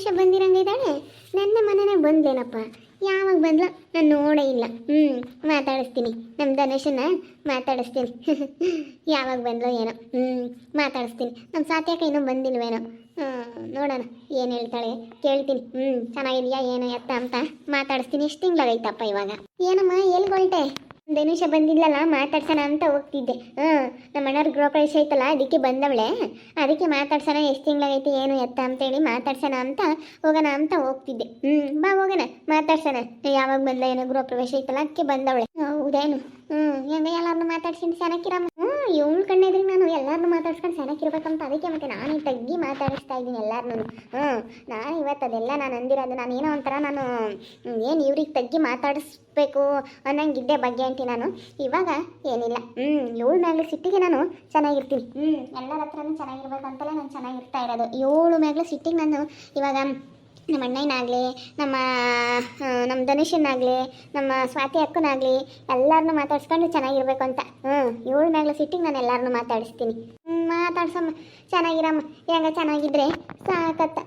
ಧನುಷ ಬಂದಿರಂಗಿದ್ದಾಳೆ. ನನ್ನ ಮನೆನೇ ಬಂದ್ಲೇನಪ್ಪ, ಯಾವಾಗ ಬಂದ್ಲ ನಾನು ನೋಡೇ ಇಲ್ಲ. ಮಾತಾಡಿಸ್ತೀನಿ ನಮ್ಮ ಧನುಷನ, ಮಾತಾಡಿಸ್ತೀನಿ. ಯಾವಾಗ ಬಂದ್ಲೋ ಏನೋ. ಮಾತಾಡಿಸ್ತೀನಿ. ನಮ್ಮ ಸಾತ್ಯಾಕ ಇನ್ನೂ ಬಂದಿಲ್ವೇನೋ. ನೋಡೋಣ ಏನು ಹೇಳ್ತಾಳೆ, ಕೇಳ್ತೀನಿ. ಚೆನ್ನಾಗಿದೆಯಾ ಏನು ಎತ್ತ ಅಂತ ಮಾತಾಡಿಸ್ತೀನಿ. ಎಷ್ಟು ತಿಂಗಳಾಗೈತಪ್ಪ ಇವಾಗ. ಏನಮ್ಮ ಎಲ್ಗೊಳ್ಟೆ? ಧನುಷ ಬಂದಿಲ್ಲಲ್ಲ, ಮಾತಾಡ್ಸೋಣ ಅಂತ ಹೋಗ್ತಿದ್ದೆ. ನಮ್ಮ ಅಣ್ಣವ್ರ ಗೃಹ ಪ್ರವೇಶ ಐತಲ್ಲ, ಅದಕ್ಕೆ ಬಂದವಳೆ. ಅದಕ್ಕೆ ಮಾತಾಡ್ಸೋಣ, ಎಷ್ಟು ತಿಂಗಳಾಗೈತೆ ಏನು ಎತ್ತ ಅಂತೇಳಿ ಮಾತಾಡ್ಸೋಣ ಅಂತ ಹೋಗೋಣ ಅಂತ ಹೋಗ್ತಿದ್ದೆ. ಬಾ ಹೋಗೋಣ, ಮಾತಾಡ್ಸೋಣ. ಯಾವಾಗ ಬಂದ ಏನೋ ಗೃಹ ಪ್ರವೇಶ ಐತಲ್ಲ, ಅದಕ್ಕೆ ಬಂದವಳೆ. ಹೌದೇನು? ಹೆಂಗ ಎಲ್ಲಾರನ್ನೂ ಮಾತಾಡ್ಸಿನಿ ಚೆನ್ನಾಗಿರಮ್ಮ. ಇವಳು ಕಣ್ಣೆದ್ರಿಗೆ ನಾನು ಎಲ್ಲಾರನ್ನೂ ಮಾತಾಡ್ಸ್ಕೊಂಡು ಚೆನ್ನಾಗಿರ್ಬೇಕಂತ ಅದಕ್ಕೆ ಮತ್ತೆ ನಾನು ತಗ್ಗಿ ಮಾತಾಡಿಸ್ತಾ ಇದ್ದೀನಿ ಎಲ್ಲಾರನ್ನೂ. ನಾನು ಇವತ್ತು ಅದೆಲ್ಲ ನಾನು ಅಂದಿರೋದು, ನಾನು ಏನೋ ಒಂಥರ ನಾನು ಏನು ಇವ್ರಿಗೆ ತಗ್ಗಿ ಮಾತಾಡಿಸ್ಬೇಕು ಅನ್ನಂಗಿದ್ದೆ ಬಗ್ಗೆ ಅಂಟಿ ನಾನು. ಇವಾಗ ಏನಿಲ್ಲ. ಇವಳ ಮ್ಯಾಗ್ಲು ಸಿಟ್ಟಿಗೆ ನಾನು ಚೆನ್ನಾಗಿರ್ತೀನಿ. ಎಲ್ಲರ ಹತ್ರನೂ ಚೆನ್ನಾಗಿರ್ಬೇಕಂತಲೇ ನಾನು ಚೆನ್ನಾಗಿರ್ತಾ ಇರೋದು. ಇವಳು ಮ್ಯಾಗ್ಲು ಸಿಟ್ಟಿಗೆ ನಾನು ಇವಾಗ ನಮ್ಮ ಅಣ್ಣನಾಗಲಿ, ನಮ್ಮ ಧನುಷನಾಗಲಿ, ನಮ್ಮ ಸ್ವಾತಿ ಅಕ್ಕನಾಗಲಿ ಎಲ್ಲರನ್ನೂ ಮಾತಾಡ್ಸ್ಕೊಂಡು ಚೆನ್ನಾಗಿರ್ಬೇಕು ಅಂತ. ಇವಳ ಮ್ಯಾಗ್ಲ ಸಿಟ್ಟಿಗೆ ನಾನು ಎಲ್ಲರನ್ನೂ ಮಾತಾಡಿಸ್ತೀನಿ. ಮಾತಾಡ್ಸಮ್ಮ, ಚೆನ್ನಾಗಿರಮ್ಮ. ಹೆಂಗ ಚೆನ್ನಾಗಿದ್ರೆ ಸಾಕತ್ತ.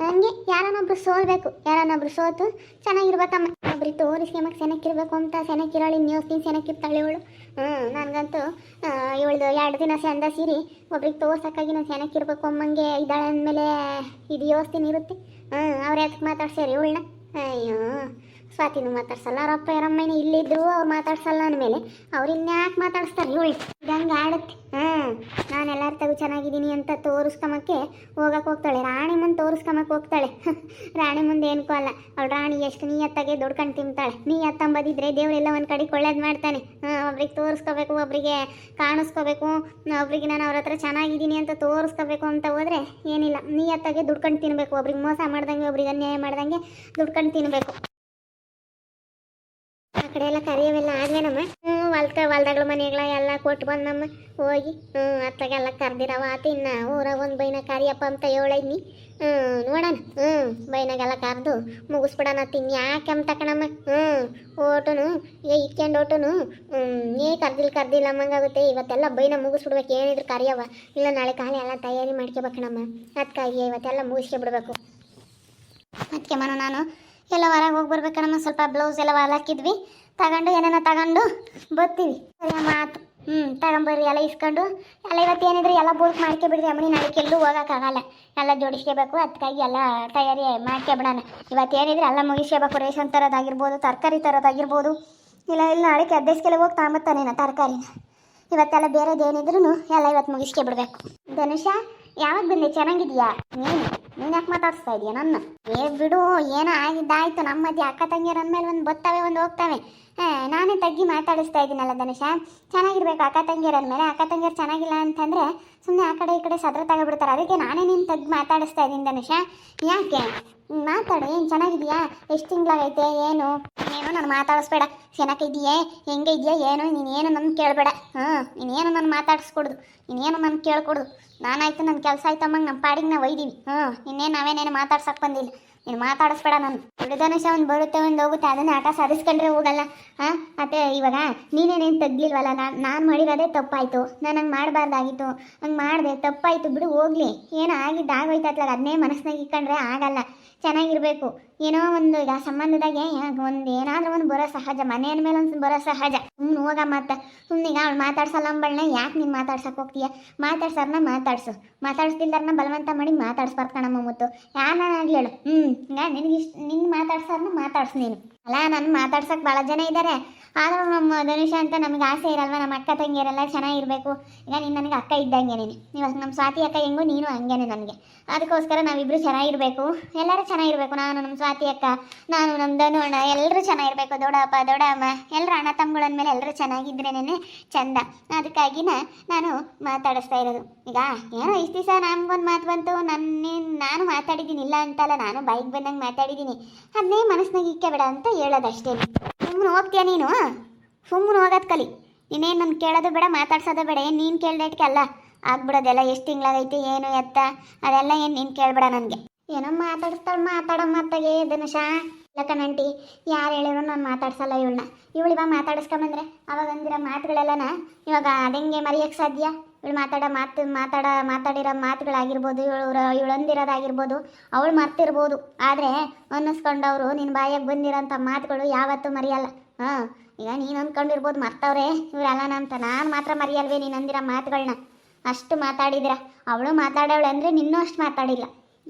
ಹಂಗೆ ಯಾರನ್ನೊಬ್ರು ಸೋಲ್ಬೇಕು, ಯಾರನ್ನೊಬ್ರು ಸೋತು ಚೆನ್ನಾಗಿರ್ಬೇಕಮ್ಮ. ಒಬ್ರಿಗೆ ತೋರಿಸ್ಕೊಂಬಕ್ಕೆ ಚೆನ್ನಾಗಿರ್ಬೇಕು ಅಂತ ಚೆನ್ನಾಗಿರೋಳು ಇನ್ನೋಸ್ತೀನಿ ಚೆನ್ನಾಗಿರ್ತಾಳೆ ಇವಳು. ನನಗಂತೂ ಇವಳ್ದು 2 ದಿನ ಸಂದ ಸೀರಿ ಒಬ್ರಿಗೆ ತೋರ್ಸೋಕ್ಕಾಗಿ ನಾನು ಚೆನ್ನಾಗಿರ್ಬೇಕು ಅಮ್ಮಂಗೆ ಇದ್ದಾಳೆ ಅಂದಮೇಲೆ ಇದು ಯೋಸ್ತೀನಿ ಇರುತ್ತೆ. ಅವ್ರು ಯಾಕೆ ಮಾತಾಡ್ಸ್ಯಾರ ಇವಳನ್ನ? ಅಯ್ಯೋ, ಸ್ವಾತಿನೂ ಮಾತಾಡ್ಸಲ್ಲ, ಅವ್ರ ಅಪ್ಪ ಯಾರಮ್ಮನ ಇಲ್ಲಿದ್ರು ಅವ್ರು ಮಾತಾಡ್ಸಲ್ಲ ಅಂದಮೇಲೆ ಅವ್ರು ಇನ್ಯಾಕೆ ಮಾತಾಡಿಸ್ತಾರೆ ಇವಳು? ಇದಂಗೆ ಆಡುತ್ತೆ. ನಾನು ಎಲ್ಲರ ತಗು ಚೆನ್ನಾಗಿದ್ದೀನಿ ಅಂತ ತೋರಿಸ್ಕೊಂಬಕ್ಕೆ ಹೋಗ್ತಾಳೆ. ರಾಣಿ ಮುಂದೆ ತೋರಿಸ್ಕೊಂಬಕ್ಕೆ ಹೋಗ್ತಾಳೆ. ರಾಣಿ ಮುಂದೆ ಏನಕ್ಕೂ ಅಲ್ಲ. ಅವಳು ರಾಣಿ ಎಷ್ಟು ನೀಯತ್ತಾಗೆ ದುಡ್ಕೊಂಡು ತಿಂತಾಳೆ. ನೀಯತ್ತಂಬದಿದ್ರೆ ದೇವರೆಲ್ಲ ಒಂದು ಕಡೆಗೆ ಒಳ್ಳೇದು ಮಾಡ್ತಾನೆ. ಒಬ್ರಿಗೆ ತೋರಿಸ್ಕೋಬೇಕು, ಒಬ್ಬರಿಗೆ ಕಾಣಿಸ್ಕೋಬೇಕು, ಒಬ್ರಿಗೆ ನಾನು ಅವ್ರ ಹತ್ರ ಚೆನ್ನಾಗಿದ್ದೀನಿ ಅಂತ ತೋರಿಸ್ಕೋಬೇಕು ಅಂತ ಹೋದರೆ ಏನಿಲ್ಲ. ನೀಯತ್ತಾಗೆ ದುಡ್ಕೊಂಡು ತಿನ್ನಬೇಕು. ಒಬ್ರಿಗೆ ಮೋಸ ಮಾಡ್ದಂಗೆ, ಒಬ್ರಿಗೆ ಅನ್ಯಾಯ ಮಾಡ್ದಂಗೆ ದುಡ್ಕೊಂಡು ತಿನ್ನಬೇಕು. ಆ ಕಡೆ ಎಲ್ಲ ಕರಿಯವೆಲ್ಲ ಆದ್ಮೇನಮ್ಮ ಹೊಲ್ದಾಗಳ ಮನೆಗಳ ಎಲ್ಲ ಕೊಟ್ಟು ಬಂದಮ್ಮ ಹೋಗಿ. ಅತ್ತಾಗೆಲ್ಲ ಕರ್ದಿರವ ಆತ. ಇನ್ನು ಊರಾಗ ಒಂದು ಬೈನ ಕರಿಯಪ್ಪ ಅಂತ ಹೇಳೈದ್ನಿ. ನೋಡೋಣ. ಬೈನಾಗೆಲ್ಲ ಕರೆದು ಮುಗಿಸ್ಬಿಡೋಣ. ಯಾಕೆ ಅಂತ ಕಣಮ್ಮ. ಓಟುನು ಇಟ್ಕೊಂಡು ಓಟುನು ಕರ್ದಿಲ್ಲ ಅಮ್ಮಂಗಾಗುತ್ತೆ. ಇವತ್ತೆಲ್ಲ ಬೈನ ಮುಗಿಸ್ಬಿಡ್ಬೇಕು. ಏನಿದ್ರು ಕರಿಯವ, ಇಲ್ಲ ನಾಳೆ ಕಾಲ ಎಲ್ಲ ತಯಾರಿ ಮಾಡ್ಕೋಬೇಕಣಮ್ಮ. ಅದಕ್ಕಾಗಿ ಇವತ್ತೆಲ್ಲ ಮುಗಿಸ್ಕೊಬಿಡ್ಬೇಕು. ಅದಕ್ಕೆ ನಾನು ಎಲ್ಲ ಹೊರಗೆ ಹೋಗಿ ಬರ್ಬೇಕಣಮ್ಮ. ಸ್ವಲ್ಪ ಬ್ಲೌಸ್ ಎಲ್ಲ ಹೊಲಾಕಿದ್ವಿ, ತಗೊಂಡು ಏನೇನ ತಗೊಂಡು ಬರ್ತೀವಿ. ಸರಿ ಮಾತು. ತಗೊಂಬರ್ರಿ ಎಲ್ಲ ಇಸ್ಕೊಂಡು. ಎಲ್ಲ ಇವತ್ತು ಏನಿದ್ರೆ ಎಲ್ಲ ಬುಕ್ ಮಾಡ್ಕೊಬಿಡ್ರಿ ಅಮ್ಮನಿ. ನಾಳೆಗೆ ಎಲ್ಲೂ ಹೋಗೋಕ್ಕಾಗಲ್ಲ, ಎಲ್ಲ ಜೋಡಿಸ್ಕೋಬೇಕು. ಅದಕ್ಕಾಗಿ ಎಲ್ಲ ತಯಾರಿ ಮಾಡ್ಕೊಬಿಡೋಣ. ಇವತ್ತು ಏನಿದ್ರೆ ಎಲ್ಲ ಮುಗಿಸ್ಕೋಬೇಕು. ರೇಷನ್ ತರೋದಾಗಿರ್ಬೋದು, ತರಕಾರಿ ತರೋದಾಗಿರ್ಬೋದು, ಇಲ್ಲ ನಾಳೆಗೆ ಅಡ್ಡೆಸ್ಗೆಲ್ಲ ಹೋಗಿ ತಗೊಂಬತ್ತಾನೇನ ತರಕಾರಿನ. ಇವತ್ತೆಲ್ಲ ಬೇರೆದೇನಿದ್ರು ಎಲ್ಲ ಇವತ್ತು ಮುಗಿಸ್ಕೊಬಿಡ್ಬೇಕು. ಧನುಷ ಯಾವಾಗ ಬಂದೆ? ಚೆನ್ನಾಗಿದೆಯಾ? ನೀನು ಯಾಕೆ ಮಾತಾಡಿಸ್ತಾ ಇದೀಯ ನನ್ನ? ಬಿಡು, ಏನೋ ಆಗಿದ್ದಾಯ್ತು. ನಮ್ಮ ಮಧ್ಯೆ ಅಕ್ಕ ತಂಗಿಯರ ಅಂದಮೇಲೆ ಒಂದು ಬರ್ತವೆ ಒಂದು ಹೋಗ್ತವೆ. ನಾನೇ ತಗ್ಗಿ ಮಾತಾಡಿಸ್ತಾ ಇದ್ದೀನಲ್ಲ ಧನುಷ. ಚೆನ್ನಾಗಿರ್ಬೇಕು ಅಕ್ಕ ತಂಗಿಯರ ಅಂದಮೇಲೆ. ಅಕ್ಕ ತಂಗಿಯರು ಚೆನ್ನಾಗಿಲ್ಲ ಅಂತಂದರೆ ಸುಮ್ಮನೆ ಆ ಕಡೆ ಈ ಕಡೆ ಸದ್ರ ತಗೊಬಿಡ್ತಾರೆ. ಅದಕ್ಕೆ ನಾನೇ ನೀನು ತಗ್ಗಿ ಮಾತಾಡಿಸ್ತಾ ಇದ್ದೀನಿ ಧನುಷ. ಯಾಕೆ ಮಾತಾಡು. ಏನು ಚೆನ್ನಾಗಿದೆಯಾ? ಎಷ್ಟು ತಿಂಗಳಾಗೈತೆ? ಏನು ನಾನು ಮಾತಾಡಿಸ್ಬೇಡ. ಚೆನ್ನಾಗಿದೆಯೇ, ಹೆಂಗೆ ಇದೆಯಾ ಏನು, ನೀನೇನು ನನ್ನ ಕೇಳಬೇಡ. ನೀನೇನು ನಾನು ಮಾತಾಡಿಸ್ಕೊಡ್ದು, ನೀನೇನು ನನ್ನ ಕೇಳ್ಕೊಡ್ದು. ನಾನಾಯ್ತು ನನ್ನ ಕೆಲಸ ಆಯ್ತಮ್ಮಂಗೆ ನಮ್ಮ ಪಾಡಿಗೆ ನಾವು ಒಯ್ದೀವಿ. ಇನ್ನೇನು ನಾವೇನೇನು ಮಾತಾಡ್ಸಕ್ಕೆ ಬಂದಿಲ್ಲ. ನೀನು ಮಾತಾಡಿಸ್ಬೇಡ. ನಾನು ಧನುಷ ಒಂದು ಬರುತ್ತೆ ಒಂದು ಹೋಗುತ್ತೆ, ಅದನ್ನು ಆಟ ಸಾಧಿಸ್ಕೊಂಡ್ರೆ ಹೋಗಲ್ಲ. ಮತ್ತು ಇವಾಗ ನೀನೇನೇನು ತೆಗ್ಲಿಲ್ವಲ್ಲ. ನಾನು ಮಾಡಿರೋದೇ ತಪ್ಪಾಯಿತು. ನಾನು ಹಂಗೆ ಮಾಡಬಾರ್ದಾಗಿತ್ತು. ಹಂಗೆ ಮಾಡಿದೆ, ತಪ್ಪಾಯಿತು ಬಿಡು, ಹೋಗಲಿ. ಏನೋ ಆಗಿದ್ದು ಆಗೋಯ್ತು. ಅತ್ಲಾಗ ಅದನ್ನೇ ಮನಸ್ಸಿನಾಗ ಇಟ್ಕೊಂಡ್ರೆ ಆಗಲ್ಲ. ಚೆನ್ನಾಗಿರಬೇಕು. ಏನೋ ಒಂದು ಈಗ ಸಂಬಂಧದಾಗೆ ಒಂದು ಏನಾದರೂ ಒಂದು ಬರೋ ಸಹಜ. ಮನೆ ಅಂದಮೇಲೆ ಒಂದು ಬರೋ ಸಹಜ. ಹೋಗ ಮತ್ತೆ ಸುಮ್ಮನೆ ಈಗ ಅವ್ಳು ಮಾತಾಡ್ಸಲ್ಲ ಅಂಬಳನ್ನ ಯಾಕೆ ನೀನು ಮಾತಾಡ್ಸಕ್ಕೆ ಹೋಗ್ತೀಯ? ಮಾತಾಡ್ಸಾರನ್ನ ಮಾತಾಡ್ಸು. ಮಾತಾಡ್ಸ್ತಿಲ್ದಾರನ್ನ ಬಲವಂತ ಮಾಡಿ ಮಾತಾಡ್ಸ್ಬಾರ್ದು ಕಣಮ್ಮ. ಮತ್ತು ಯಾರಾಗಲಿ ಹೇಳು. ಈಗ ನಿನ್ನ ಮಾತಾಡ್ಸಾರನ್ನ ಮಾತಾಡ್ಸು ನೀನು. ಅಲ್ಲ, ನನ್ನ ಮಾತಾಡ್ಸಕ್ಕೆ ಭಾಳ ಜನ ಇದ್ದಾರೆ. ಆದರೂ ನಮ್ಮ ಧನುಷ ಅಂತ ನಮಗೆ ಆಸೆ ಇರಲ್ವ? ನಮ್ಮ ಅಕ್ಕ ತಂಗಿಯರೆಲ್ಲ ಚೆನ್ನಾಗಿರಬೇಕು. ಈಗ ನೀನು ನನಗೆ ಅಕ್ಕ ಇದ್ದಂಗೆ. ಇವಾಗ ನಮ್ಮ ಸ್ವಾತಿ ಅಕ್ಕ ಹೆಂಗೋ ನೀನು ಹಂಗೇನೆ ನನಗೆ. ಅದಕ್ಕೋಸ್ಕರ ನಾವಿಬ್ಬರು ಚೆನ್ನಾಗಿರಬೇಕು, ಎಲ್ಲರೂ ಚೆನ್ನಾಗಿರಬೇಕು. ನಾನು ನಮ್ಮ ಸ್ವಾತಿ ಅಕ್ಕ, ನಾನು ನಮ್ಮ ಧನು ಅಣ್ಣ ಎಲ್ಲರೂ ಚೆನ್ನಾಗಿರಬೇಕು. ದೊಡ್ಡಪ್ಪ ದೊಡ್ಡಮ್ಮ ಎಲ್ಲರೂ ಅಣ್ಣ ತಮ್ಮಗಳ ಮೇಲೆ ಎಲ್ಲರೂ ಚೆನ್ನಾಗಿದ್ರೇನೆ ಚಂದ. ಅದಕ್ಕಾಗಿನ ನಾನು ಮಾತಾಡಿಸ್ತಾ ಇರೋದು. ಈಗ ಏನೋ ಇಷ್ಟು ದಿವಸ ನಮಗೊಂದು ಮಾತು ಬಂತು. ನಾನು ಮಾತಾಡಿದ್ದೀನಿ, ಇಲ್ಲ ಅಂತಲ್ಲ, ನಾನು ಬೈಕ್ ಬಂದಂಗೆ ಮಾತಾಡಿದ್ದೀನಿ. ಅದನ್ನೇ ಮನಸ್ಸಿನಾಗ ಇಕ್ಕಬೇಡ ಅಂತ ಹೇಳೋದಷ್ಟೇ. ಸುಮ್ಮನೆ ಹೋಗ್ತೀಯ ನೀನು? ಸುಮ್ಮನೆ ಹೋಗೋದು ಕಲಿ. ನೀನೇನು ನನ್ನ ಕೇಳೋದು ಬೇಡ, ಮಾತಾಡ್ಸೋದು ಬೇಡ. ಏನು ನೀನು ಕೇಳ್ದಕ್ಕೆ ಅಲ್ಲ ಆಗ್ಬಿಡೋದೆಲ್ಲ. ಎಷ್ಟು ತಿಂಗಳಾಗೈತೆ ಏನು ಎತ್ತ ಅದೆಲ್ಲ ಏನು ನೀನು ಕೇಳಬೇಡ ನನಗೆ. ಏನೋ ಮಾತಾಡಿಸ್ತಾಳೆ, ಮಾತಾಡಮ್ಮ ಅತ್ತಗೆ ಧನುಷ. ಲಕ್ಕನಂಟಿ ಯಾರು ಹೇಳಿದ್ರು ನಾನು ಮಾತಾಡ್ಸಲ್ಲ ಇವಳನ್ನ. ಇವಳು ಇವಾಗ ಮಾತಾಡಿಸ್ಕೊಂಬಂದ್ರೆ ಅವಾಗ ಅಂದಿರೋ ಮಾತುಗಳೆಲ್ಲನ ಇವಾಗ ಅದೆಂಗೆ ಮರೆಯೋಕ್ಕೆ ಸಾಧ್ಯ? ಇವಳು ಮಾತಾಡಿರೋ ಮಾತುಗಳಾಗಿರ್ಬೋದು, ಇವಳು ಅಂದಿರೋದಾಗಿರ್ಬೋದು ಅವಳು ಮರ್ತಿರ್ಬೋದು. ಆದರೆ ಅನ್ನಿಸ್ಕೊಂಡವರು ನಿನ್ನ ಬಾಯಾಗ ಬಂದಿರೋಂಥ ಮಾತುಗಳು ಯಾವತ್ತೂ ಮರೆಯಲ್ಲ. ಹಾಂ, ಈಗ ನೀನು ಅಂದ್ಕೊಂಡಿರ್ಬೋದು ಮರ್ತವ್ರೆ ಇವರೆಲ್ಲನ ಅಂತ. ನಾನು ಮಾತ್ರ ಮರೆಯಲ್ವೇ ನೀನು ಅಂದಿರೋ ಮಾತುಗಳನ್ನ. ಅಷ್ಟು ಮಾತಾಡಿದಿರ. ಅವಳು ಮಾತಾಡವಳೆ ಅಂದರೆ ನಿನ್ನೂ ಅಷ್ಟು ಮಾತಾಡಿಲ್ಲ.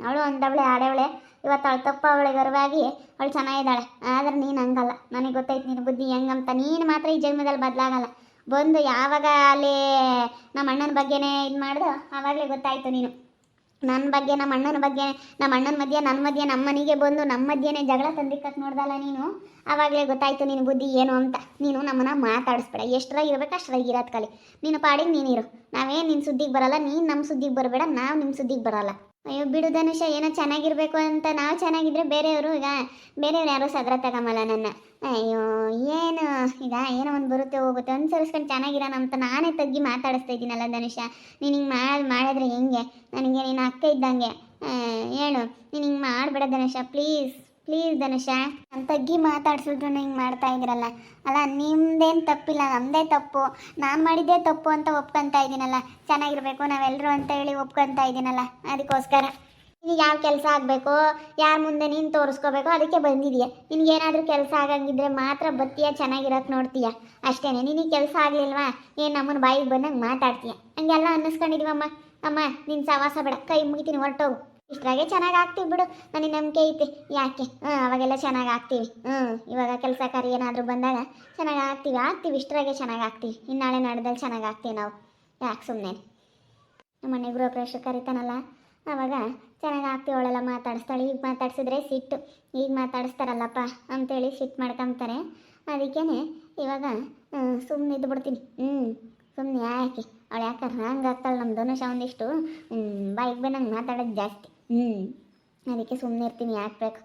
ಅವಳು ಅಂದವಳೆ ಆಡವಳೆ, ಇವತ್ತು ಅವಳು ತಪ್ಪ ಅವಳಿಗೆ ಗರ್ವಾಗಿ ಅವಳು ಚೆನ್ನಾಗಿದ್ದಾಳೆ. ಆದರೆ ನೀನು ಹಂಗಲ್ಲ. ನನಗೆ ಗೊತ್ತೈತೆ ನಿನ್ನ ಬುದ್ಧಿ ಹೆಂಗಂತ. ನೀನು ಮಾತ್ರ ಈ ಜನ್ಮದಲ್ಲಿ ಬದಲಾಗಲ್ಲ. ಬಂದು ಯಾವಾಗ ಅಲ್ಲಿ ನಮ್ಮ ಅಣ್ಣನ ಬಗ್ಗೆನೇ ಇದು ಮಾಡಿದು ಆವಾಗಲೇ ಗೊತ್ತಾಯಿತು ನೀನು. ನನ್ನ ಬಗ್ಗೆ, ನಮ್ಮ ಅಣ್ಣನ ಬಗ್ಗೆ, ನಮ್ಮ ಅಣ್ಣನ ಮಧ್ಯೆ ನನ್ನ ಮಧ್ಯೆ, ನಮ್ಮ ಮನೆಗೆ ಬಂದು ನಮ್ಮ ಮಧ್ಯೆನೇ ಜಗಳ ತಂದಿಕ್ಕಕ್ಕೆ ನೋಡ್ದಲ್ಲ ನೀನು. ಆವಾಗಲೇ ಗೊತ್ತಾಯಿತು ನಿನ್ನ ಬುದ್ಧಿ ಏನು ಅಂತ. ನೀನು ನಮ್ಮನ್ನು ಮಾತಾಡಿಸ್ಬೇಡ. ಎಷ್ಟರಾಗಿ ಇರಬೇಕು ಅಷ್ಟರಾಗಿ ಇರೋದು ಕಲಿ. ನೀನು ಪಾಡಿಗೆ ನೀನಿರು. ನಾವೇನು ನಿನ್ನ ಸುದ್ದಿಗೆ ಬರಲ್ಲ, ನೀನು ನಮ್ಮ ಸುದ್ದಿಗೆ ಬರಬೇಡ, ನಾವು ನಿಮ್ಮ ಸುದ್ದಿಗೆ ಬರಲ್ಲ. ಅಯ್ಯೋ ಬಿಡು ಧನುಷ, ಏನೋ ಚೆನ್ನಾಗಿರ್ಬೇಕು ಅಂತ ನಾವು ಚೆನ್ನಾಗಿದ್ರೆ ಬೇರೆಯವರು ಬೇರೆಯವ್ರು ಯಾರೂ ಸದ್ರ ತಗೊಂಬಲ್ಲ ನನ್ನ. ಅಯ್ಯೋ ಏನು ಏನೋ ಒಂದು ಬರುತ್ತೆ ಹೋಗುತ್ತೆ ಅನುಸರಿಸ್ಕೊಂಡು ಚೆನ್ನಾಗಿರೋಣ ಅಂತ ನಾನೇ ತಗ್ಗಿ ಮಾತಾಡಿಸ್ತಾ ಇದ್ದೀನಲ್ಲ ಧನುಷ. ನೀನು ಹಿಂಗೆ ಮಾಡಿದ್ರೆ ಹೆಂಗೆ? ನನಗೆ ನೀನು ಅಕ್ಕ ಇದ್ದಂಗೆ. ಹೇಳು, ನೀನು ಹಿಂಗೆ ಮಾಡಬೇಡ ಧನುಷ, ಪ್ಲೀಸ್ ಧನುಷ. ನಾನು ತಗ್ಗಿ ಮಾತಾಡ್ಸಿದ್ರು ಹಿಂಗೆ ಮಾಡ್ತಾ ಇದ್ದೀರಲ್ಲ. ಅಲ್ಲ, ನಿಮ್ದೇನು ತಪ್ಪಿಲ್ಲ, ನಮ್ಮದೇ ತಪ್ಪು. ನಾನು ಮಾಡಿದ್ದೇ ತಪ್ಪು ಅಂತ ಒಪ್ಕೊತಾ ಇದ್ದೀನಲ್ಲ. ಚೆನ್ನಾಗಿರ್ಬೇಕು ನಾವೆಲ್ಲರೂ ಅಂತ ಹೇಳಿ ಒಪ್ಕೊತಾ ಇದ್ದೀನಲ್ಲ. ಅದಕ್ಕೋಸ್ಕರ ನಿನಗೆ ಯಾವ ಕೆಲಸ ಆಗಬೇಕು, ಯಾರ ಮುಂದೆ ನೀನು ತೋರಿಸ್ಕೋಬೇಕು ಅದಕ್ಕೆ ಬಂದಿದೆಯಾ. ನಿನಗೇನಾದರೂ ಕೆಲಸ ಆಗಂಗಿದ್ರೆ ಮಾತ್ರ ಬತ್ತೀಯ, ಚೆನ್ನಾಗಿರೋಕೆ ನೋಡ್ತೀಯ ಅಷ್ಟೇ. ನಿನಗೆ ಕೆಲಸ ಆಗಲಿಲ್ವಾ, ಏನು ನಮ್ಮನ್ನು ಬಾಯಿಗೆ ಬಂದಂಗೆ ಮಾತಾಡ್ತೀಯ. ಹಂಗೆಲ್ಲ ಅನ್ನಿಸ್ಕೊಂಡಿದ್ದೀವಮ್ಮ. ಅಮ್ಮ ನಿನ್ನ ಸವಾಸ ಬೇಡ, ಕೈ ಮುಗಿತೀನಿ, ಹೊರಟೋಗು. ಇಷ್ಟರಾಗೆ ಚೆನ್ನಾಗಿ ಆಗ್ತೀವಿ ಬಿಡು, ನನಗೆ ನಂಬಿಕೆ ಐತೆ. ಯಾಕೆ? ಅವಾಗೆಲ್ಲ ಚೆನ್ನಾಗಿ ಆಗ್ತೀವಿ. ಇವಾಗ ಕೆಲಸ ಕಾರ್ಯ ಏನಾದರೂ ಬಂದಾಗ ಚೆನ್ನಾಗಿ ಆಗ್ತೀವಿ. ಇಷ್ಟರಾಗೆ ಚೆನ್ನಾಗಿ ಆಗ್ತೀವಿ. ಇನ್ನಾಳೆ ನಾಡ್ದಲ್ಲಿ ಚೆನ್ನಾಗಿ ಆಗ್ತೀವಿ ನಾವು. ಯಾಕೆ ಸುಮ್ಮನೆ ನಮ್ಮ ಮನೆ ಗೃಹ ಪ್ರವೇಶ ಕರಿತಾನಲ್ಲ ಆವಾಗ ಚೆನ್ನಾಗಿ ಆಗ್ತೀವಿ. ಅವಳೆಲ್ಲ ಮಾತಾಡಿಸ್ತಾಳೆ. ಈಗ ಮಾತಾಡ್ಸಿದ್ರೆ ಸಿಟ್ಟು, ಈಗ ಮಾತಾಡಿಸ್ತಾರಲ್ಲಪ್ಪ ಅಂತೇಳಿ ಸಿಟ್ಟು ಮಾಡ್ಕೊಂತಾರೆ. ಅದಕ್ಕೇ ಇವಾಗ ಸುಮ್ಮನೆ ಇದ್ದು ಬಿಡ್ತೀನಿ. ಸುಮ್ಮನೆ ಯಾಕೆ ಅವಳು ಯಾಕಂದ್ರೆ ಹಂಗೆ ಆಗ್ತಾಳೆ ನಮ್ಮ ಧನುಷ ಒಂದಿಷ್ಟು ಬಾಯಿಗೆ ಬಂದಂಗೆ ಮಾತಾಡೋದು ಜಾಸ್ತಿ. ಅದಕ್ಕೆ ಸುಮ್ಮನೆ ಇರ್ತೀನಿ. ಯಾಕೆ ಬೇಕು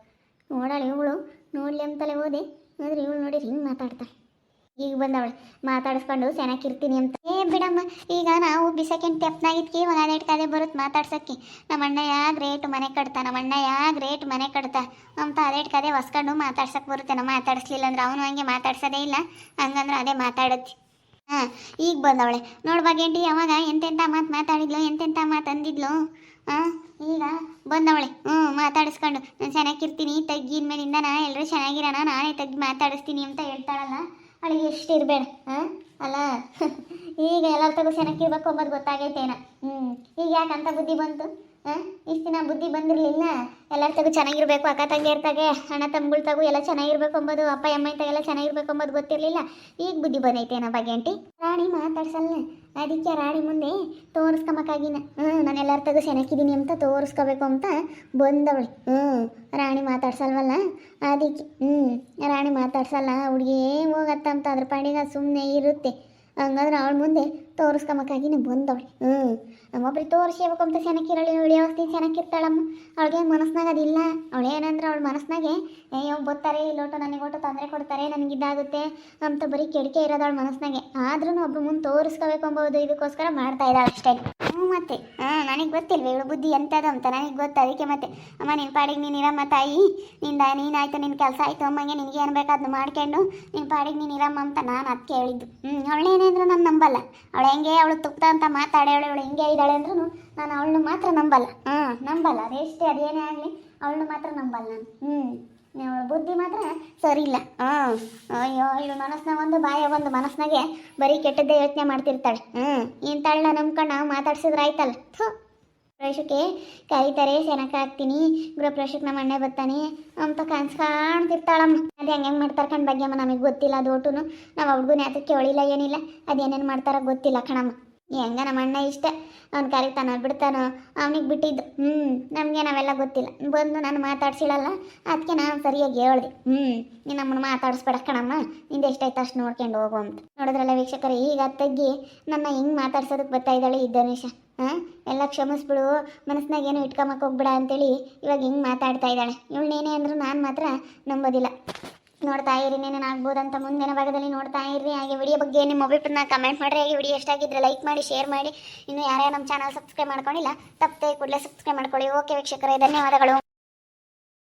ನೋಡಾಳೆ ಇವಳು, ನೋಡಲಿ ಅಂತಲೇ ಹೋದೆ. ಆದರೆ ಇವಳು ನೋಡಿ ಹಿಂಗೆ ಮಾತಾಡ್ತಾಳೆ. ಈಗ ಬಂದವಳೆ ಮಾತಾಡಿಸ್ಕೊಂಡು ಚೆನ್ನಾಗಿರ್ತೀನಿ ಅಂತ. ಬಿಡಮ್ಮ, ಈಗ ನಾವು ಬಿಸಕೆಂಡ್ ತೆಪ್ನಾಗಿದ್ಕೆ ಇವಾಗ ಅದೇಟ್ ಕದೆ ಬರುತ್ತೆ ಮಾತಾಡ್ಸೋಕ್ಕೆ. ನಮ್ಮ ಅಣ್ಣ ಗ್ರೇಟ್ ಮನೆ ಕಟ್ತಾ ಅಂತ ಅದೇಟ್ ಕದೆ ಹೊಸ್ಕೊಂಡು ಮಾತಾಡ್ಸೋಕ್ಕೆ ಬರುತ್ತೆ. ನಾವು ಮಾತಾಡಿಸ್ಲಿಲ್ಲ ಅಂದ್ರೆ ಅವನು ಹಂಗೆ ಮಾತಾಡ್ಸೋದೇ ಇಲ್ಲ. ಹಂಗಂದ್ರೆ ಅದೇ ಮಾತಾಡತ್ತೆ. ಈಗ ಬಂದವಳೆ ನೋಡ್ಬಾಗೇಂಟಿ. ಅವಾಗ ಎಂತೆಂಥ ಮಾತು ಮಾತಾಡಿದ್ಲು, ಎಂತೆಂಥ ಮಾತು ಅಂದಿದ್ಲು. ಈಗ ಬಂದವಳೆ ಮಾತಾಡಿಸ್ಕೊಂಡು ನಾನು ಚೆನ್ನಾಗಿರ್ತೀನಿ, ತಗ್ಗಿನ ಮೇಲಿಂದ ಎಲ್ಲರೂ ಚೆನ್ನಾಗಿರೋಣ, ನಾನೇ ತಗ್ಗಿ ಮಾತಾಡಿಸ್ತೀನಿ ಅಂತ ಹೇಳ್ತಾಳಲ್ಲ. ಅವಳಿಗೆ ಎಷ್ಟು ಇರಬೇಡ. ಅಲ್ಲ ಈಗ ಎಲ್ಲರ ತಗೋ ಚೆನ್ನಾಗಿರ್ಬೇಕು ಅಂಬೋದು ಗೊತ್ತಾಗೈತೇನ. ಈಗ ಯಾಕಂತ ಬುದ್ಧಿ ಬಂತು? ಇಷ್ಟು ದಿನ ಬುದ್ಧಿ ಬಂದಿರಲಿಲ್ಲ. ಎಲ್ಲರ ತಗೋ ಚೆನ್ನಾಗಿರ್ಬೇಕು, ಅಕ್ಕ ತಂಗಿಯರ್ ತಗೆ, ಅಣ್ಣ ತಮ್ಮಗಳ ತಗೋ ಎಲ್ಲ ಚೆನ್ನಾಗಿರ್ಬೇಕು ಅಂಬೋದು, ಅಪ್ಪ ಅಮ್ಮ ತಗೆಲ್ಲ ಚೆನ್ನಾಗಿರ್ಬೇಕು ಅಂಬೋದು ಗೊತ್ತಿರಲಿಲ್ಲ. ಈಗ ಬುದ್ಧಿ ಬಂದೈತೇನ ಬಗೆಂಟಿ? ರಾಣಿ ಮಾತಾಡ್ಸಲ್ಲ, ಅದಕ್ಕೆ ರಾಣಿ ಮುಂದೆ ತೋರಿಸ್ಕೊಂಬಕ್ಕಾಗಿನ ನಾನು ಎಲ್ಲರ ತಗೋ ಚೆನ್ನಾಗಿದ್ದೀನಿ ಅಂತ ತೋರಿಸ್ಕೋಬೇಕು ಅಂತ ಬಂದವಳು. ರಾಣಿ ಮಾತಾಡ್ಸಲ್ವಲ್ಲ ಅದಕ್ಕೆ ರಾಣಿ ಮಾತಾಡ್ಸಲ್ಲ. ಹುಡುಗಿ ಹೋಗತ್ತಂತ ಅದ್ರ ಪಾಡಿಗೆ ಸುಮ್ಮನೆ ಇರುತ್ತೆ. ಹಂಗಂದ್ರೆ ಅವಳ ಮುಂದೆ ತೋರಿಸ್ಕೊಂಬಕ್ಕಾಗಿನೇ ಬಂದವಳು. ನಮ್ಮೊಬ್ರಿಗೆ ತೋರಿಸ್ಬೇಕು ಅಂತ ಚೆನ್ನಾಗಿರಲಿ. ಅವಳು ಯಾವತ್ತಿ ಚೆನ್ನಾಗಿರ್ತಾಳಮ್ಮ. ಅವಳಿಗೆ ಮನಸ್ನಾಗ ಅದಿಲ್ಲ. ಅವಳೇನಂದ್ರೆ ಅವಳ ಮನಸ್ನಾಗೆ ಅಯ್ಯೋ ಬರ್ತಾರೆ ಇಲ್ಲೋಟು ನನಗೆ ಒಟ್ಟು ತೊಂದರೆ ಕೊಡ್ತಾರೆ, ನನಗಿದ್ದಾಗುತ್ತೆ ಅಂತ ಬರೀ ಕೆಡಿಕೆ ಇರೋದು ಅವಳ ಮನಸ್ನಾಗೆ. ಆದ್ರೂ ಒಬ್ರು ಮುಂದೆ ತೋರಿಸ್ಕೋಬೇಕು ಅಂಬೋದು ಇದಕ್ಕೋಸ್ಕರ ಮಾಡ್ತಾ ಇದ್ದಾಳೆ ಅಷ್ಟೇ. ಮತ್ತೆ ನನಗೆ ಗೊತ್ತಿಲ್ವ ಇವಳು ಬುದ್ಧಿ ಎಂಥದ್ದು ಅಂತ ನನಗೆ ಗೊತ್ತು. ಅದಕ್ಕೆ ಮತ್ತೆ ಅಮ್ಮ ನಿನ್ನ ಪಾಡಿಗೆ ನೀನು ಇರಮ್ಮ ತಾಯಿ, ನೀನಾಯ್ತು ನಿನ್ನ ಕೆಲಸ ಆಯಿತು ಅಮ್ಮಂಗೆ, ನಿನಗೆ ಏನು ಬೇಕಾದ್ನು ಮಾಡ್ಕೊಂಡು ನಿನ್ನ ಪಾಡಿಗೆ ನೀನು ಇರಮ್ಮ ಅಂತ ನಾನು ಅದಕ್ಕೆ ಹೇಳಿದ್ದು. ಅವಳೇನೇಂದ್ರೂ ನಾನು ನಂಬಲ್ಲ. ಅವಳು ಹೆಂಗೆ ಅವಳು ತುಪ್ತ ಅಂತ ಮಾತಾಡೋಳು, ಅವಳು ಹೆಂಗೆ ಇದ್ದಾಳೆ ಅಂದ್ರೂ ನಾನು ಅವಳನ್ನು ಮಾತ್ರ ನಂಬಲ್ಲ. ನಂಬಲ್ಲ. ಅದೆಷ್ಟೇ ಅದೇನೇ ಆಗಲಿ ಅವಳನ್ನು ಮಾತ್ರ ನಂಬಲ್ಲ ನಾನು. ಅವಳ ಬುದ್ಧಿ ಮಾತ್ರ ಸರಿ ಇಲ್ಲ. ಅಯ್ಯೋ ಇವಳು ಮನಸ್ಸಿನ ಒಂದು ಬಾಯ ಒಂದು ಮನಸ್ಸಿನಾಗೆ ಬರೀ ಕೆಟ್ಟದ್ದೇ ಯೋಚನೆ ಮಾಡ್ತಿರ್ತಾಳೆ. ಇಂಥಳನ್ನ ನಂಬ್ಕೊಂಡು ನಾವು ಮಾತಾಡ್ಸಿದ್ರೆ ಆಯ್ತಲ್ಲ. ಪ್ರವೇಶಕ್ಕೆ ಕರೀತಾರೆ, ಸೆನಕ ಹಾಕ್ತೀನಿ, ಗೃಹ ಪ್ರವೇಶಕ್ಕೆ ನಮ್ಮ ಅಣ್ಣ ಬರ್ತಾನೆ ಅಂತ ಕನ್ಸು ಕಾಣ್ತಿರ್ತಾಳಮ್ಮ. ಅದು ಹೆಂಗೆ ಮಾಡ್ತಾರೆ ಕಣ್ ಬಗ್ಗೆ ಅಮ್ಮ ನಮಗೆ ಗೊತ್ತಿಲ್ಲ. ಅದು ಒಟ್ಟುನು ನಾವು ಹುಡುಗನ ಅದಕ್ಕೆ ಹೊಳಿಲ್ಲ ಏನಿಲ್ಲ. ಅದೇನೇನು ಮಾಡ್ತಾರೋ ಗೊತ್ತಿಲ್ಲ ಕಣಮ್ಮ. ಹೆಂಗ ನಮ್ಮ ಅಣ್ಣ ಇಷ್ಟ, ಅವ್ನು ಕರಿತಾನೋ ಬಿಡ್ತಾನೋ ಅವನಿಗೆ ಬಿಟ್ಟಿದ್ದು. ನಮಗೆ ನಾವೆಲ್ಲ ಗೊತ್ತಿಲ್ಲ. ಬಂದು ನಾನು ಮಾತಾಡ್ಸಿಳಲ್ಲ ಅದಕ್ಕೆ ನಾನು ಸರಿಯಾಗಿ ಹೇಳ್ದೆ. ನೀನು ನಮ್ಮನ್ನು ಮಾತಾಡಿಸ್ಬೇಡ ಕಣಮ್ಮ, ನಿಂದು ಎಷ್ಟಾಯ್ತು ಅಷ್ಟು ನೋಡ್ಕೊಂಡು ಹೋಗು ಅಂತ. ನೋಡಿದ್ರಲ್ಲ ವೀಕ್ಷಕರು, ಈಗ ತೆಗ್ಗಿ ನನ್ನ ಹಿಂಗೆ ಮಾತಾಡ್ಸೋದಕ್ಕೆ ಬರ್ತಾ ಇದ್ದಾಳೆ ಈ ಧನುಷ. ಎಲ್ಲ ಕ್ಷಮಿಸ್ಬಿಡು, ಮನಸ್ಸಿನಾಗ ಏನು ಇಟ್ಕೊಂಬಕ್ಕೆ ಹೋಗ್ಬಿಡ ಅಂತೇಳಿ ಇವಾಗ ಹಿಂಗೆ ಮಾತಾಡ್ತಾ ಇದ್ದಾಳೆ. ಇವಳನ್ನೇನೇ ಅಂದರೂ ನಾನು ಮಾತ್ರ ನಂಬೋದಿಲ್ಲ. ನೋಡ್ತಾ ಇರಿ, ಏನೇನು ಆಗ್ಬೋದಂತ ಮುಂದಿನ ಭಾಗದಲ್ಲಿ ನೋಡ್ತಾ ಇರ್ರಿ. ಹಾಗೆ ವಿಡಿಯೋ ಬಗ್ಗೆ ನಿಮ್ಮ ಅಭಿಪ್ರಾಯನ ಕಮೆಂಟ್ ಮಾಡಿರಿ. ಹಾಗೆ ವಿಡಿಯೋ ಎಷ್ಟಾಗಿದ್ದರೆ ಲೈಕ್ ಮಾಡಿ, ಶೇರ್ ಮಾಡಿ. ಇನ್ನು ಯಾರ್ಯಾರು ನಮ್ಮ ಚಾನಲ್ ಸಬ್ಸ್ಕ್ರೈಬ್ ಮಾಡ್ಕೊಂಡಿಲ್ಲ ತಪ್ಪದೆ ಕೂಡಲೇ ಸಬ್ಸ್ಕ್ರೈಬ್ ಮಾಡ್ಕೊಳ್ಳಿ. ಓಕೆ ವೀಕ್ಷಕರೇ, ಧನ್ಯವಾದಗಳು.